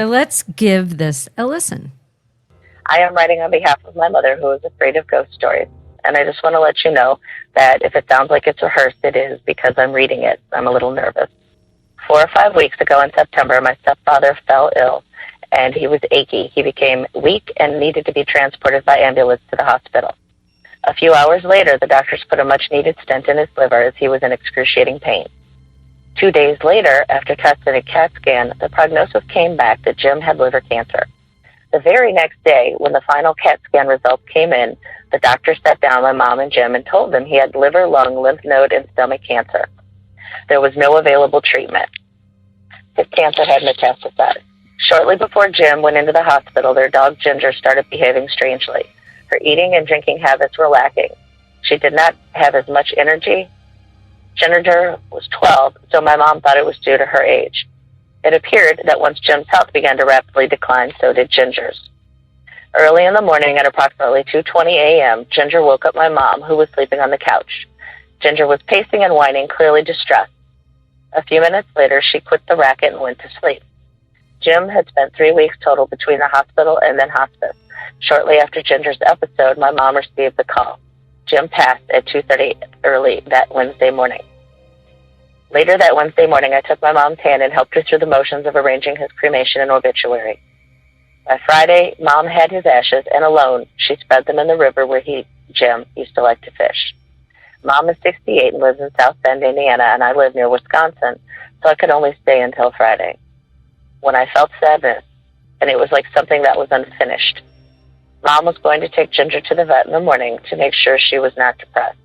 Let's give this a listen. I am writing on behalf of my mother, who is afraid of ghost stories. And I just want to let you know that if it sounds like it's rehearsed, it is because I'm reading it. I'm a little nervous. 4 or 5 weeks ago in September, my stepfather fell ill, and he was achy. He became weak and needed to be transported by ambulance to the hospital. A few hours later, the doctors put a much-needed stent in his liver as he was in excruciating pain. 2 days later, after testing a CAT scan, the prognosis came back that Jim had liver cancer. The very next day, when the final CAT scan results came in, the doctor sat down my mom and Jim and told them he had liver, lung, lymph node, and stomach cancer. There was no available treatment. His cancer had metastasized. Shortly before Jim went into the hospital, their dog Ginger started behaving strangely. Her eating and drinking habits were lacking. She did not have as much energy. Ginger was 12, so my mom thought it was due to her age. It appeared that once Jim's health began to rapidly decline, so did Ginger's. Early in the morning at approximately 2:20 a.m., Ginger woke up my mom, who was sleeping on the couch. Ginger was pacing and whining, clearly distressed. A few minutes later, she quit the racket and went to sleep. Jim had spent 3 weeks total between the hospital and then hospice. Shortly after Ginger's episode, my mom received the call. Jim passed at 2:30 early that Wednesday morning. Later that Wednesday morning, I took my mom's hand and helped her through the motions of arranging his cremation and obituary. By Friday, Mom had his ashes, and alone, she spread them in the river where Jim, used to like to fish. Mom is 68 and lives in South Bend, Indiana, and I live near Wisconsin, so I could only stay until Friday. When I felt sadness, and it was like something that was unfinished. Mom was going to take Ginger to the vet in the morning to make sure she was not depressed.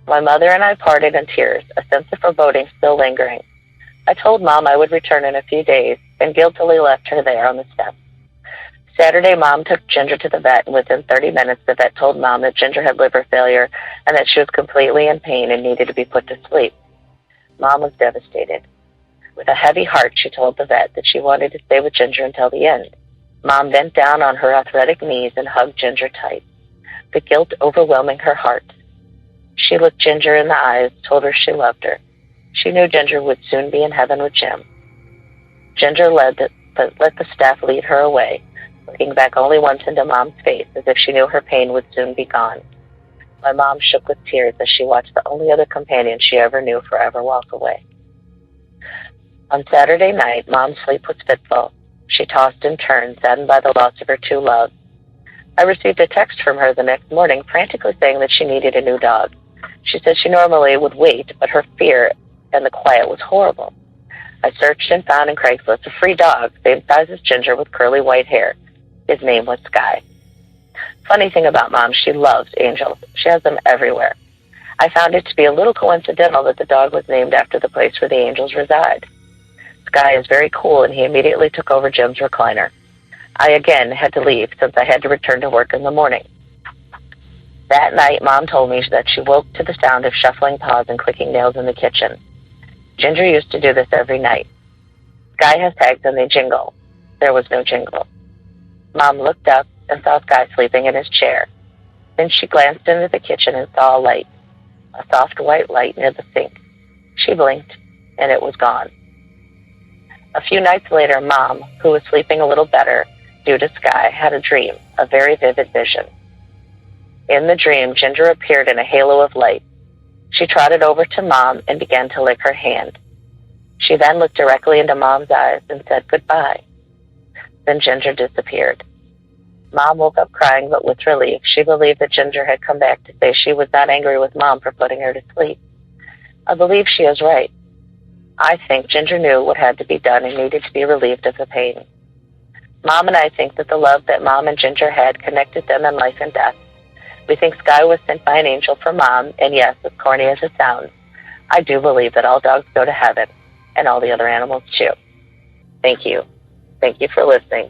My mother and I parted in tears, a sense of foreboding still lingering. I told Mom I would return in a few days, and guiltily left her there on the steps. Saturday, Mom took Ginger to the vet, and within 30 minutes, the vet told Mom that Ginger had liver failure and that she was completely in pain and needed to be put to sleep. Mom was devastated. With a heavy heart, she told the vet that she wanted to stay with Ginger until the end. Mom bent down on her athletic knees and hugged Ginger tight, the guilt overwhelming her heart. She looked Ginger in the eyes, told her she loved her. She knew Ginger would soon be in heaven with Jim. Ginger let the staff lead her away, looking back only once into Mom's face as if she knew her pain would soon be gone. My mom shook with tears as she watched the only other companion she ever knew forever walk away. On Saturday night, Mom's sleep was fitful. She tossed and turned, saddened by the loss of her two loves. I received a text from her the next morning, frantically saying that she needed a new dog. She said she normally would wait, but her fear and the quiet was horrible. I searched and found in Craigslist a free dog, same size as Ginger, with curly white hair. His name was Sky. Funny thing about Mom, she loves angels. She has them everywhere. I found it to be a little coincidental that the dog was named after the place where the angels reside. Sky is very cool, and he immediately took over Jim's recliner. I again had to leave since I had to return to work in the morning. That night, Mom told me that she woke to the sound of shuffling paws and clicking nails in the kitchen. Ginger used to do this every night. Sky has tags and they jingle. There was no jingle. Mom looked up and saw Sky sleeping in his chair. Then she glanced into the kitchen and saw a light, a soft white light near the sink. She blinked, and it was gone. A few nights later, Mom, who was sleeping a little better due to Sky, had a dream, a very vivid vision. In the dream, Ginger appeared in a halo of light. She trotted over to Mom and began to lick her hand. She then looked directly into Mom's eyes and said goodbye. Then Ginger disappeared. Mom woke up crying, but with relief. She believed that Ginger had come back to say she was not angry with Mom for putting her to sleep. I believe she is right. I think Ginger knew what had to be done and needed to be relieved of the pain. Mom and I think that the love that Mom and Ginger had connected them in life and death. We think Sky was sent by an angel for Mom, and yes, as corny as it sounds, I do believe that all dogs go to heaven, and all the other animals too. Thank you. Thank you for listening.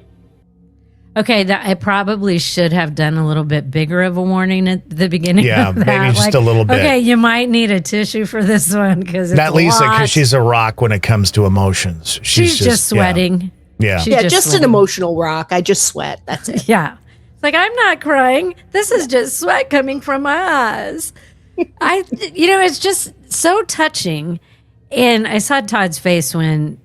Okay, I probably should have done a little bit bigger of a warning at the beginning. Yeah, of that. maybe just a little bit. Okay, you might need a tissue for this one because not Lisa, because she's a rock when it comes to emotions. She's just sweating. Yeah, She's just an emotional rock. I just sweat. That's it. Yeah, it's like I'm not crying. This is just sweat coming from my eyes. It's just so touching. And I saw Todd's face when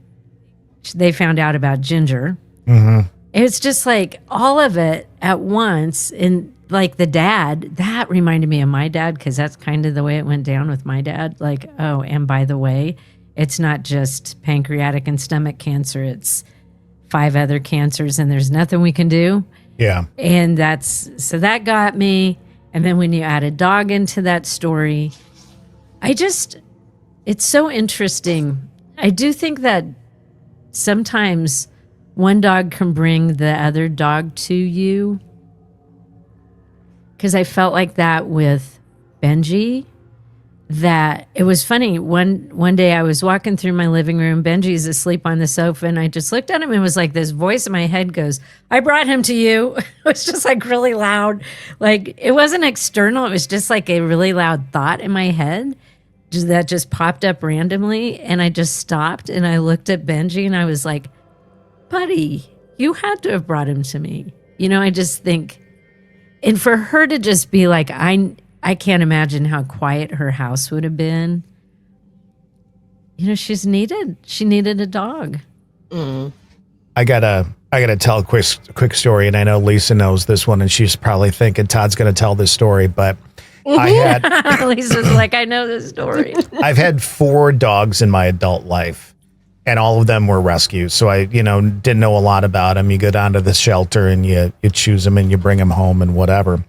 they found out about Ginger. Mm-hmm. It's just like all of it at once. And like the dad, that reminded me of my dad, because that's kind of the way it went down with my dad. Like, oh, and by the way, it's not just pancreatic and stomach cancer, it's 5 other cancers, and there's nothing we can do. Yeah. And so that got me. And then when you add a dog into that story, it's so interesting. I do think that sometimes one dog can bring the other dog to you. Because I felt like that with Benji. That it was funny. One day I was walking through my living room. Benji's asleep on the sofa, and I just looked at him, and it was like this voice in my head goes, "I brought him to you." It was just like really loud. Like it wasn't external. It was just like a really loud thought in my head that just popped up randomly. And I just stopped and I looked at Benji and I was like, "Buddy, you had to have brought him to me." I just think, and for her to just be like, I can't imagine how quiet her house would have been. She needed a dog. Mm. I gotta tell a quick story, and I know Lisa knows this one, and she's probably thinking Todd's gonna tell this story, but I had Lisa's like, I know this story. I've had 4 dogs in my adult life, and all of them were rescues. So I, didn't know a lot about them. You go down to the shelter and you choose them and you bring them home and whatever.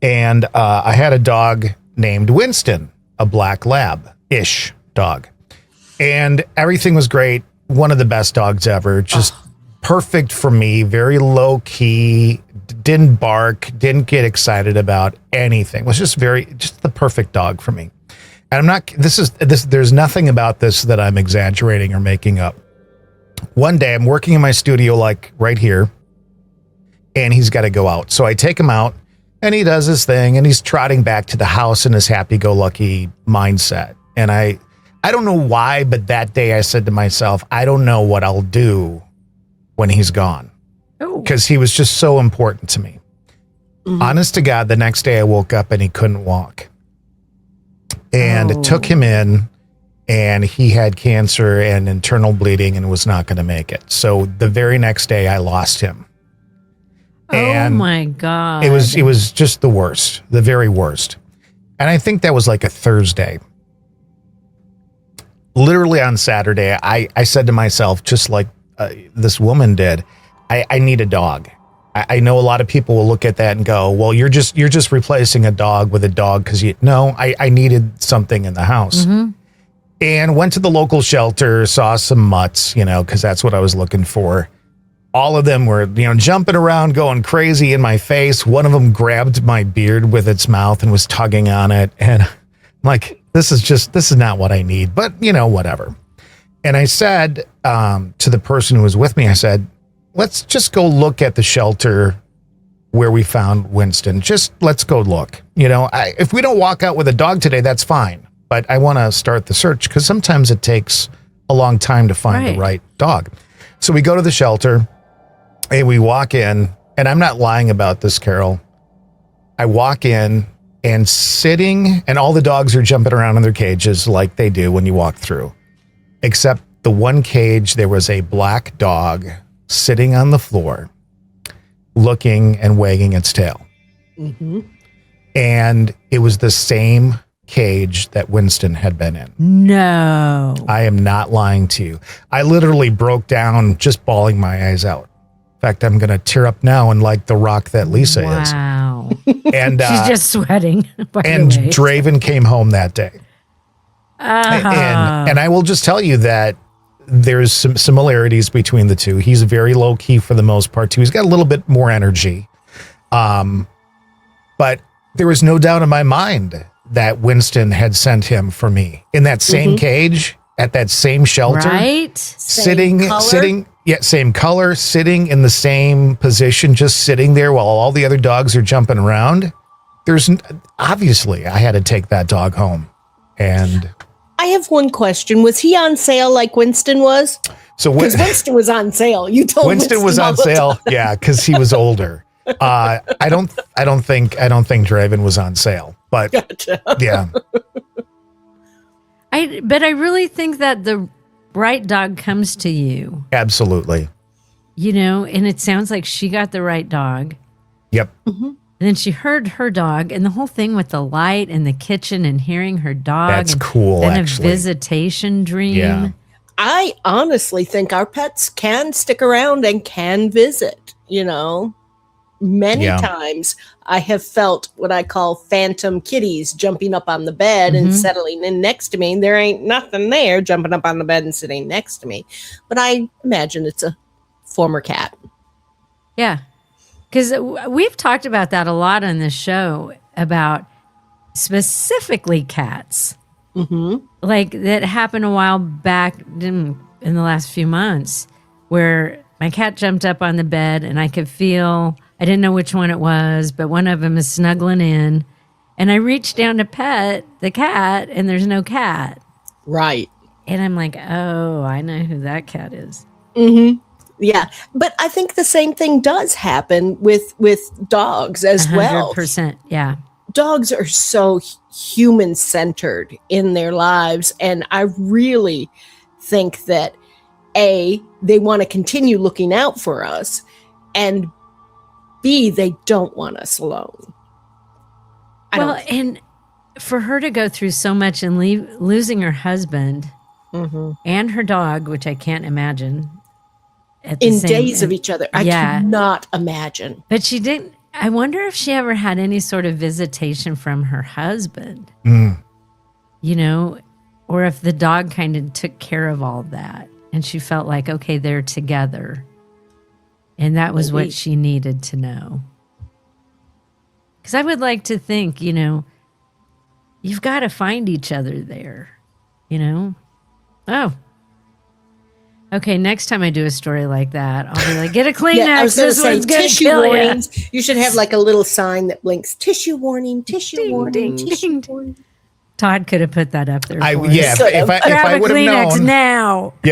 And I had a dog named Winston, a black lab-ish dog. And everything was great. One of the best dogs ever. Just perfect for me. Very low key. Didn't bark. Didn't get excited about anything. Was just the perfect dog for me. And I'm not, there's nothing about this that I'm exaggerating or making up. One day I'm working in my studio, like right here, and he's got to go out. So I take him out. And he does his thing, and he's trotting back to the house in his happy-go-lucky mindset. And I don't know why, but that day I said to myself, I don't know what I'll do when he's gone. Because he was just so important to me. Mm-hmm. Honest to God, the next day I woke up and he couldn't walk. And took him in, and he had cancer and internal bleeding and was not going to make it. So the very next day I lost him. And oh my God. It was just the worst, the very worst. And I think that was like a Thursday. Literally on Saturday, I said to myself, just like this woman did, I need a dog. I know a lot of people will look at that and go, well, you're just replacing a dog with a dog because I needed something in the house. Mm-hmm. And went to the local shelter, saw some mutts, because that's what I was looking for. All of them were, jumping around, going crazy in my face. One of them grabbed my beard with its mouth and was tugging on it. And I'm like, this is not what I need, but whatever. And I said, to the person who was with me, I said, let's just go look at the shelter where we found Winston. Just let's go look. If we don't walk out with a dog today, that's fine. But I want to start the search because sometimes it takes a long time to find the right dog. So we go to the shelter. And we walk in, and I'm not lying about this, Carol. I walk in, and sitting, and all the dogs are jumping around in their cages like they do when you walk through. Except the one cage, there was a black dog sitting on the floor, looking and wagging its tail. Mm-hmm. And it was the same cage that Winston had been in. No. I am not lying to you. I literally broke down just bawling my eyes out. In fact, I'm going to tear up now and like the rock that Lisa is. Wow. And she's just sweating. And Draven came home that day. And I will just tell you that there's some similarities between the two. He's very low key for the most part too. He's got a little bit more energy. But there was no doubt in my mind that Winston had sent him for me in that same cage at that same shelter. Right. Sitting, same color, sitting in the same position, just sitting there while all the other dogs are jumping around. Obviously I had to take that dog home. And I have one question. Was he on sale like Winston was? So because Winston was on sale. You told Winston was on sale. Yeah. Cause he was older. I don't think Draven was on sale, but gotcha. Yeah. But I really think that the right dog comes to you. Absolutely. you know, and it sounds like she got the right dog. Yep. And then she heard her dog, and the whole thing with the light in the kitchen and hearing her dog. That's and cool, then actually. a visitation dream. Yeah. I honestly think our pets can stick around and can visit, you know. Many times I have felt what I call phantom kitties jumping up on the bed and settling in next to me. There ain't nothing there jumping up on the bed and sitting next to me. But I imagine it's a former cat. Yeah. Because we've talked about that a lot on this show, about specifically cats. Like that happened a while back in the last few months, where my cat jumped up on the bed and I could feel, I didn't know which one it was, but one of them is snuggling in. And I reached down to pet the cat and there's no cat. Right. And I'm like, oh, I know who that cat is. Yeah. But I think the same thing does happen with dogs as well. 100%. Yeah. Dogs are so human centered in their lives. And I really think that A, they want to continue looking out for us, and B, they don't want us alone. And for her to go through so much and losing her husband and her dog, which I can't imagine. In days of each other. I cannot imagine. But she didn't. I wonder if she ever had any sort of visitation from her husband, you know, or if the dog kind of took care of all that and she felt like, okay, they're together. And that was what she needed to know. Because I would like to think, you know, you've got to find each other there, you know? Oh. Okay, next time I do a story like that, I'll be like, get a Kleenex. I was going to say tissue warnings. You. You should have like a little sign that blinks, tissue warning, tissue Ding, warning, ding, tissue ding. warning. Todd could have put that up there. If I Grab would a have Kleenex known now. Yeah.